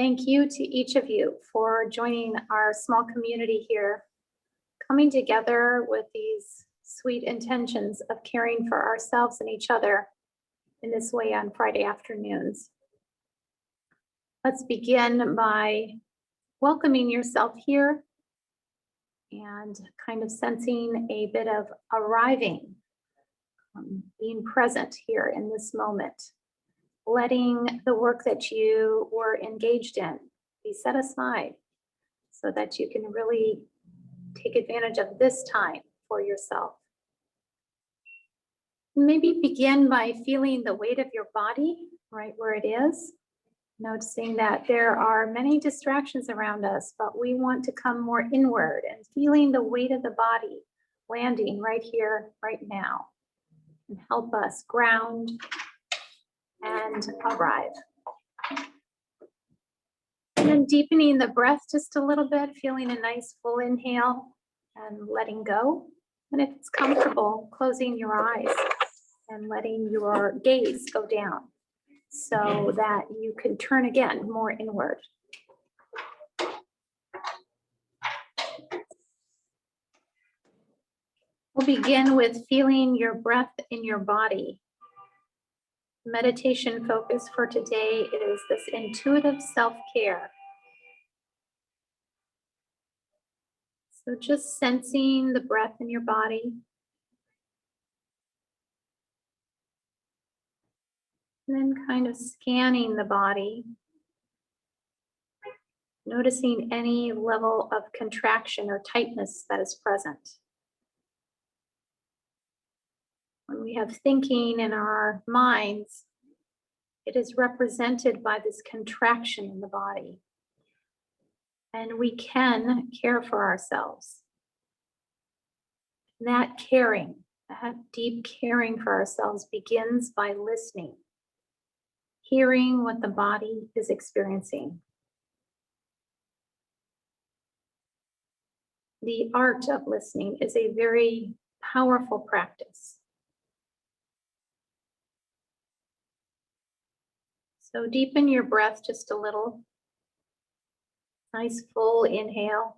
Thank you to each of you for joining our small community here, coming together with these sweet intentions of caring for ourselves and each other in this way on Friday afternoons. Let's begin by welcoming yourself here and kind of sensing a bit of arriving, being present here in this moment, letting the work that you were engaged in be set aside so that you can really take advantage of this time for yourself. Maybe begin by feeling the weight of your body right where it is, noticing that there are many distractions around us, but we want to come more inward and feeling the weight of the body landing right here, right now, and help us ground and arrive. And then deepening the breath just a little bit, feeling a nice full inhale and letting go. And if it's comfortable, closing your eyes and letting your gaze go down so that you can turn again more inward. We'll begin with feeling your breath in your body. Meditation focus for today is this intuitive self-care. So just sensing the breath in your body. And then kind of scanning the body, noticing any level of contraction or tightness that is present. When we have thinking in our minds, it is represented by this contraction in the body. And we can care for ourselves. That caring, that deep caring for ourselves begins by listening. Hearing what the body is experiencing. The art of listening is a very powerful practice. So deepen your breath just a little. Nice full inhale.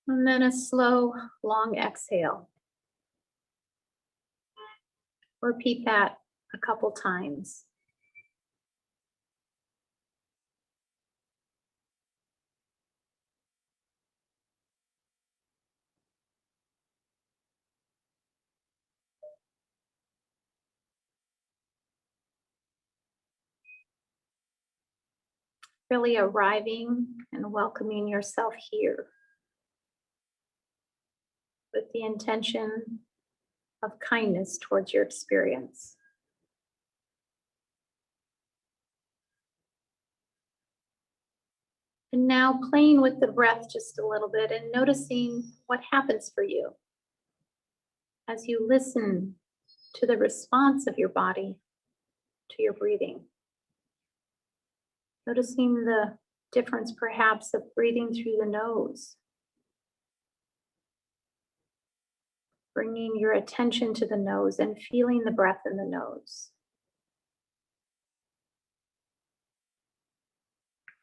And then a slow, long exhale. Repeat that a couple times. Really arriving and welcoming yourself here with the intention of kindness towards your experience. And now playing with the breath just a little bit and noticing what happens for you as you listen to the response of your body to your breathing. Noticing the difference perhaps of breathing through the nose. Bringing your attention to the nose and feeling the breath in the nose.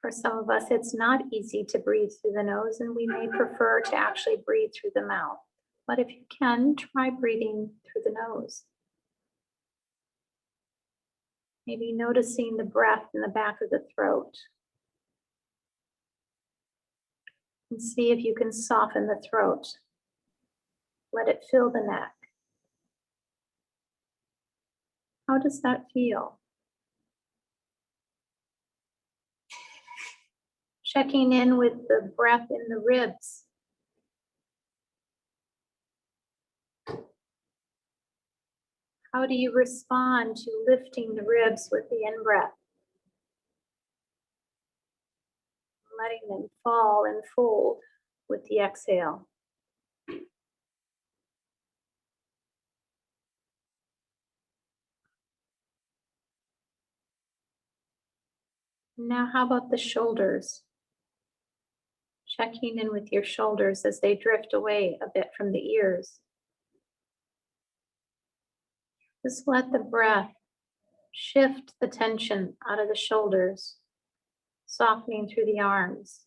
For some of us, it's not easy to breathe through the nose, and we may prefer to actually breathe through the mouth. But if you can, try breathing through the nose. Maybe noticing the breath in the back of the throat. And see if you can soften the throat. Let it fill the neck. How does that feel? Checking in with the breath in the ribs. How do you respond to lifting the ribs with the in-breath? Letting them fall and fold with the exhale. Now, how about the shoulders? Checking in with your shoulders as they drift away a bit from the ears. Just let the breath Shift the tension out of the shoulders, softening through the arms.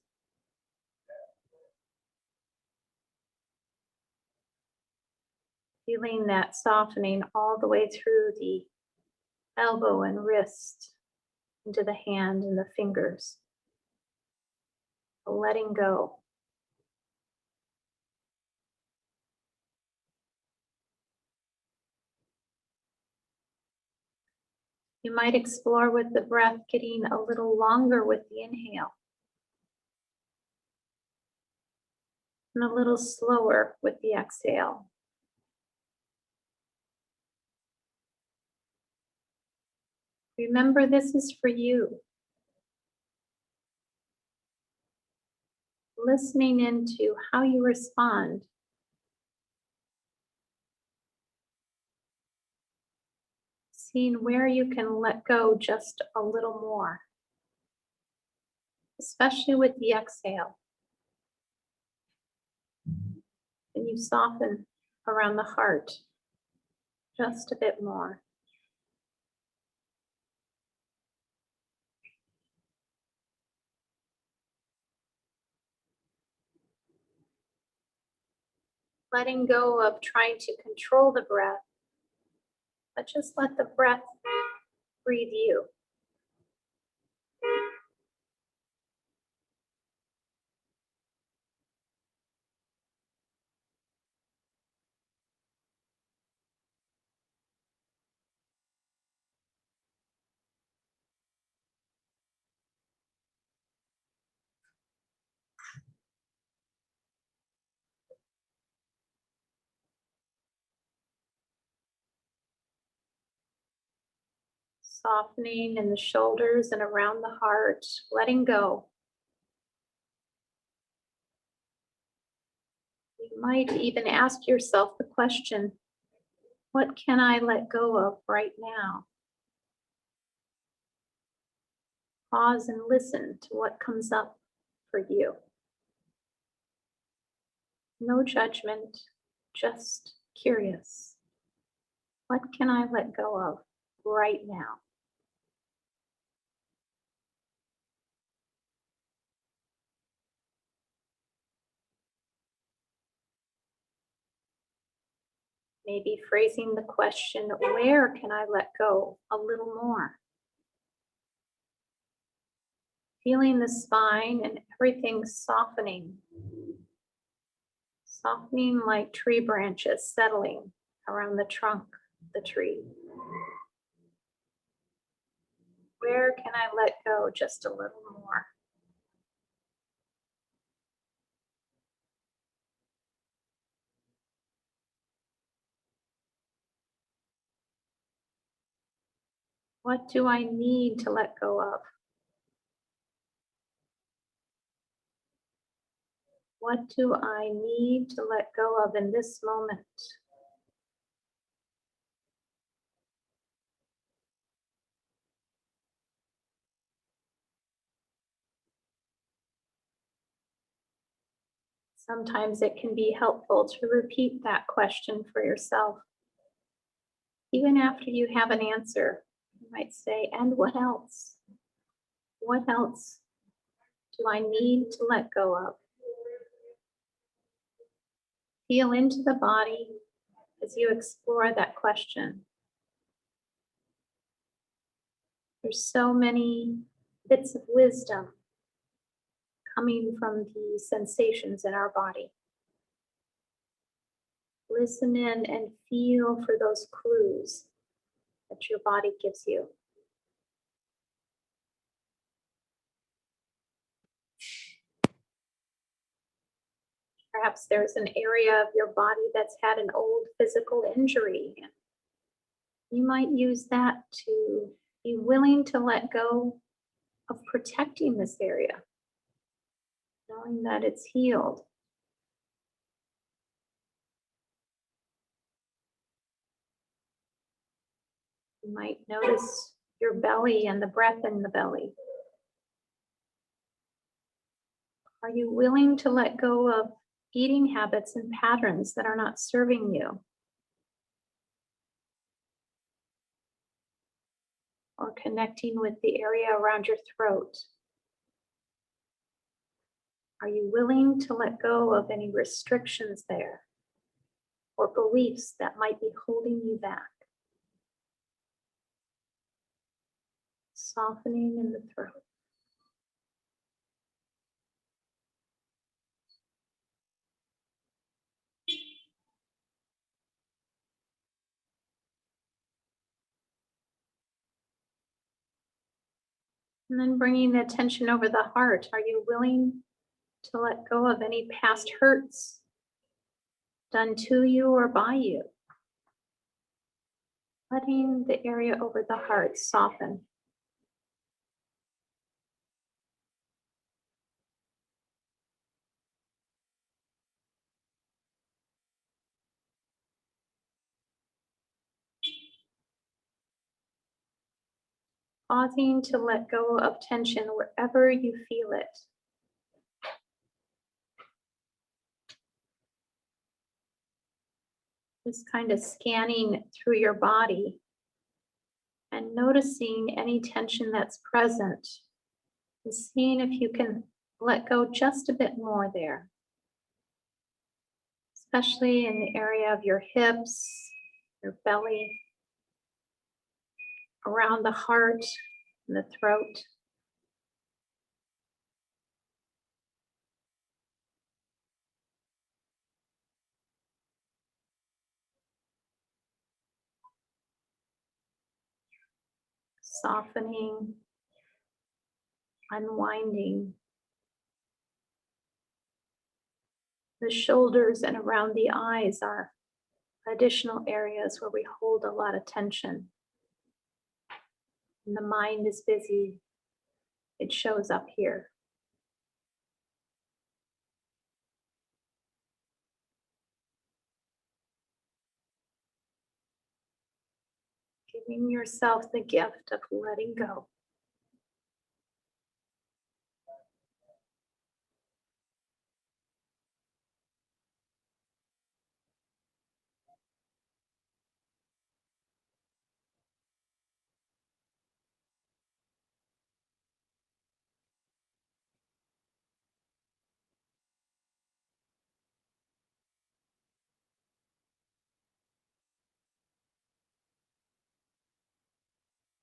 Feeling that softening all the way through the elbow and wrist, into the hand and the fingers. Letting go. You might explore with the breath getting a little longer with the inhale and a little slower with the exhale. Remember, this is for you. Listening into how you respond. Seeing where you can let go just a little more, especially with the exhale. And you soften around the heart just a bit more. Letting go of trying to control the breath, but just let the breath breathe you. Softening in the shoulders and around the heart, letting go. You might even ask yourself the question, what can I let go of right now? Pause and listen to what comes up for you. No judgment, just curious. What can I let go of right now? Maybe phrasing the question, where can I let go a little more? Feeling the spine and everything softening. Softening like tree branches settling around the trunk of the tree. Where can I let go just a little more? What do I need to let go of? What do I need to let go of in this moment? Sometimes it can be helpful to repeat that question for yourself. Even after you have an answer, you might say, and what else? What else do I need to let go of? Feel into the body as you explore that question. There's so many bits of wisdom coming from the sensations in our body. Listen in and feel for those clues that your body gives you. Perhaps there's an area of your body that's had an old physical injury. You might use that to be willing to let go of protecting this area, knowing that it's healed. You might notice your belly and the breath in the belly. Are you willing to let go of eating habits and patterns that are not serving you? or connecting with the area around your throat. Are you willing to let go of any restrictions there or beliefs that might be holding you back? Softening in the throat. And then bringing the attention over the heart. Are you willing to let go of any past hurts done to you or by you? Letting the area over the heart soften. Pausing to let go of tension wherever you feel it. Just kind of scanning through your body and noticing any tension that's present and seeing if you can let go just a bit more there, especially in the area of your hips, your belly, around the heart and the throat. Softening, unwinding. The shoulders and around the eyes are additional areas where we hold a lot of tension. When the mind is busy, it shows up here. Giving yourself the gift of letting go.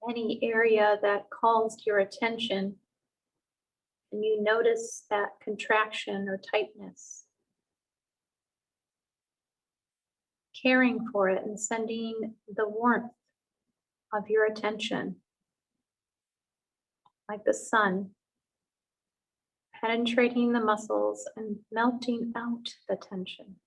Any area that calls to your attention and you notice that contraction or tightness, caring for it and sending the warmth of your attention, like the sun, penetrating the muscles and melting out the tension.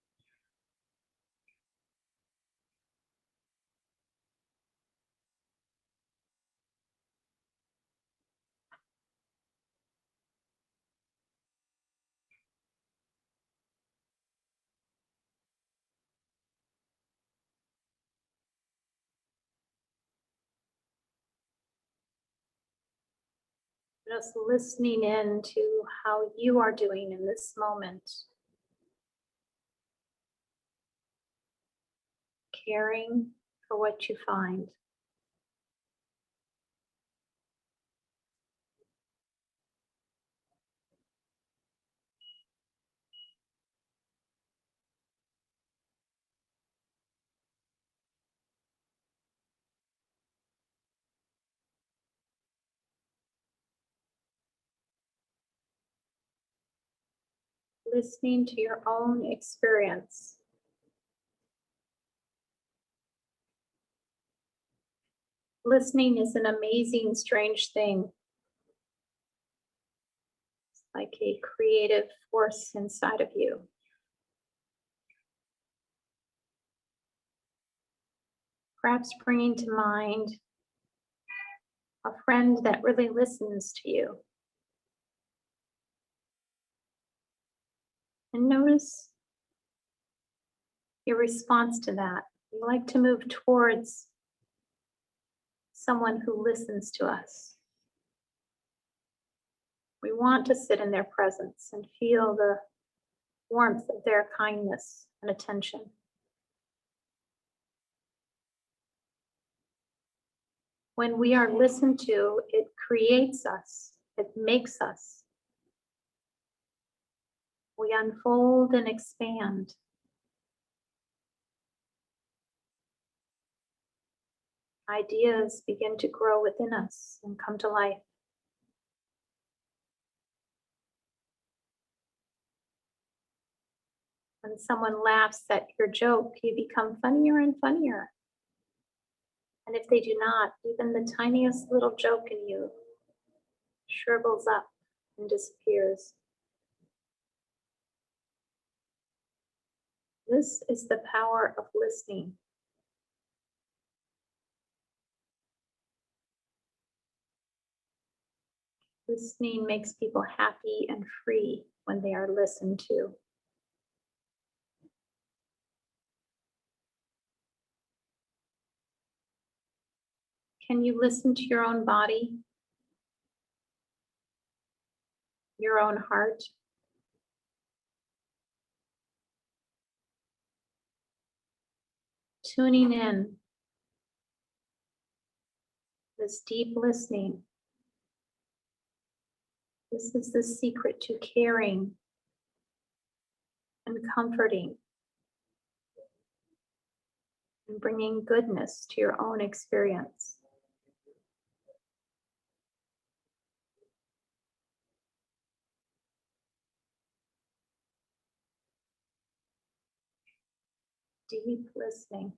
Just listening in to how you are doing in this moment. Caring for what you find. Listening to your own experience. Listening is an amazing, strange thing. It's like a creative force inside of you. Perhaps bringing to mind a friend that really listens to you. And notice your response to that. We like to move towards someone who listens to us. We want to sit in their presence and feel the warmth of their kindness and attention. When we are listened to, it creates us, it makes us. We unfold and expand. Ideas begin to grow within us and come to life. When someone laughs at your joke, you become funnier and funnier. And if they do not, even the tiniest little joke in you shrivels up and disappears. This is the power of listening. Listening makes people happy and free when they are listened to. Can you listen to your own body, your own heart? Tuning in, this deep listening. This is the secret to caring and comforting and bringing goodness to your own experience. Deep listening.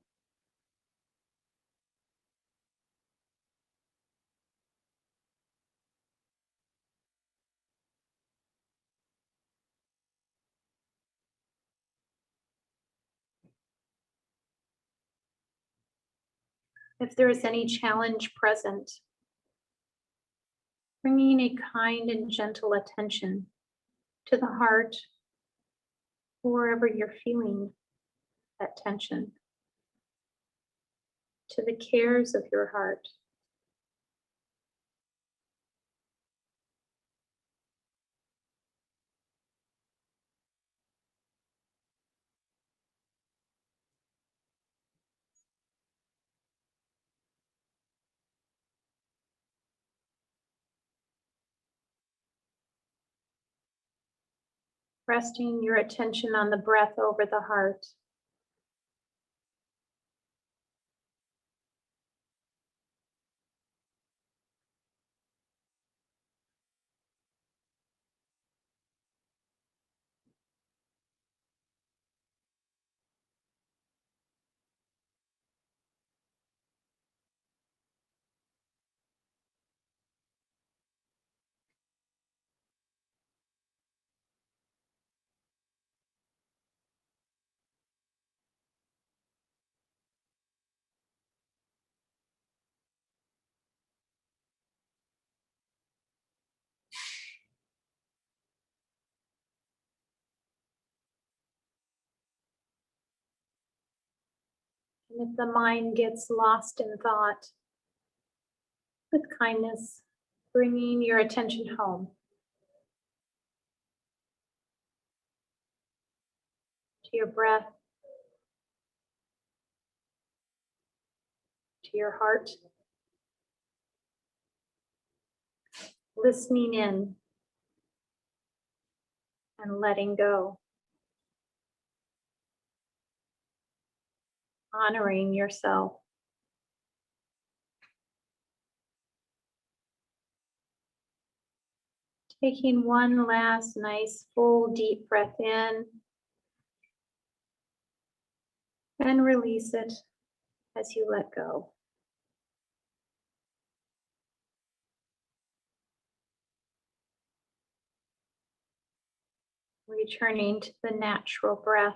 If there is any challenge present, bringing a kind and gentle attention to the heart, wherever you're feeling that tension, to the cares of your heart. Resting your attention on the breath over the heart. And if the mind gets lost in thought, with kindness, bringing your attention home to your breath, to your heart, listening in and letting go, honoring yourself. Taking one last nice full deep breath in and release it as you let go. Returning to the natural breath.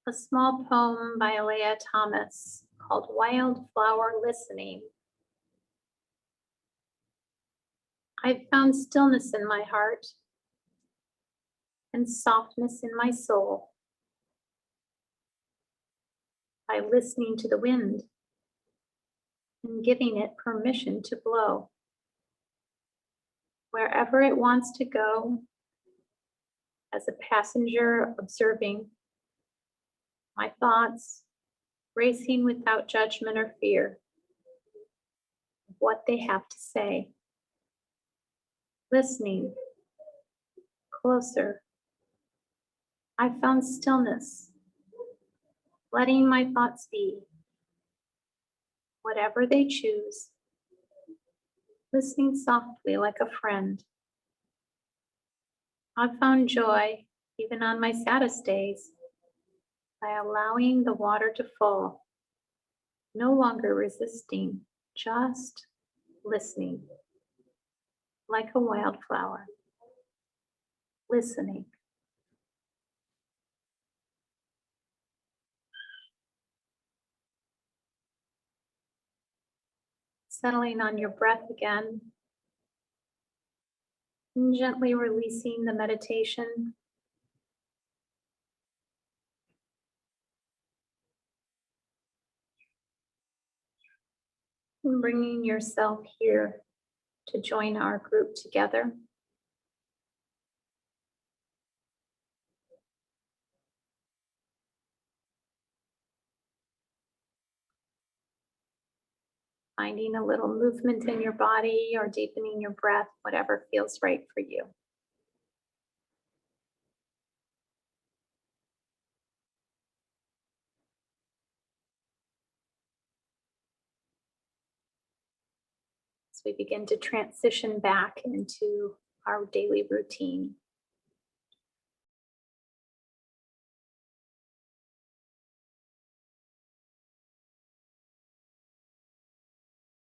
A small poem by Leah Thomas called Wildflower Listening. I've found stillness in my heart and softness in my soul by listening to the wind and giving it permission to blow. wherever it wants to go, as a passenger observing my thoughts, racing without judgment or fear of what they have to say, listening closer. I found stillness, letting my thoughts be, whatever they choose, listening softly like a friend. I found joy even on my saddest days by allowing the water to fall, no longer resisting, just listening like a wildflower, listening. Settling on your breath again, and gently releasing the meditation. And bringing yourself here to join our group together. Finding a little movement in your body or deepening your breath, whatever feels right for you. As we begin to transition back into our daily routine.